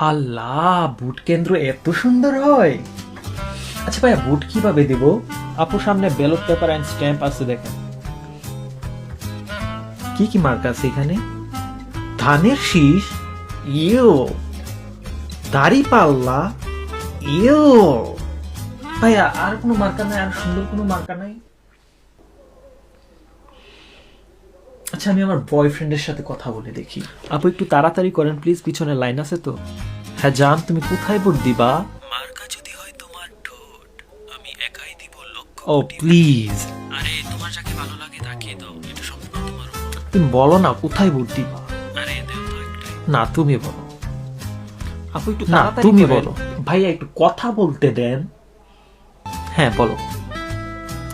আল্লাহ, বুট কেন্দ্র এত সুন্দর হয়। আচ্ছা ভাইয়া, বুট কিভাবে দিব? আপু সামনে ব্যালট পেপার এন্ড স্ট্যাম্প আছে দেখেন। কি কি মার্ক আছে এখানে? ধানের শীষ, ইয়ো। দাড়ি পাল্লা, ইয়ো। ভাইয়া আর কোনো মার্কা নাই? আর সুন্দর কোনো মার্কা নাই? আচ্ছা, আমি আমার বয়ফ্রেন্ডের সাথে কথা বলে দেখি। আপু একটু তাড়াতাড়ি করেন প্লিজ, পিছনে লাইন আছে তো। হ্যাঁ জান, তুমি কোথায় ভোট দিবা? মার্কা যদি হয় তোমার ঠোঁট, আমি একাই দিব লক্ষ ও কোটি ভোট। প্লিজ, আরে তোমার যাকে ভালো লাগে তাকে দাও, এটা সম্পূর্ণ তোমার উপর। তুমি বলো না কোথায় ভোট দিবা। আরে দেও তো একটাই। না তুমি বলো। আপু একটু না তাড়াতাড়ি তুমি করেন। বলো। ভাইয়া একটু কথা বলতে দেন। হ্যাঁ বলো,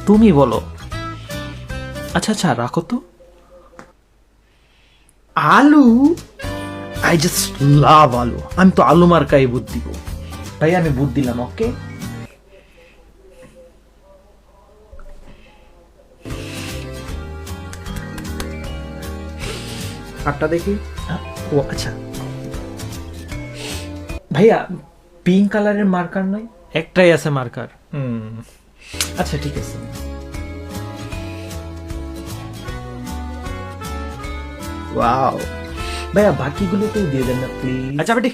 তুমি বলো। আচ্ছা আচ্ছা, রাখো তো। আলু, আই জাস্ট লাভ আলু। আমি তো আলু মার্কাই বুট দিব। ভাই আমি বুট দিলাম, ওকে। কার্ডটা দেখি। ও আচ্ছা ভাইয়া, পিঙ্ক কালারের মার্কার নাই? একটাই আছে মার্কার। আচ্ছা ঠিক আছে। ওয়াও, ভাইয়া বাকিগুলোতেও দিয়ে দেন না প্লিজ। আচ্ছা বেটি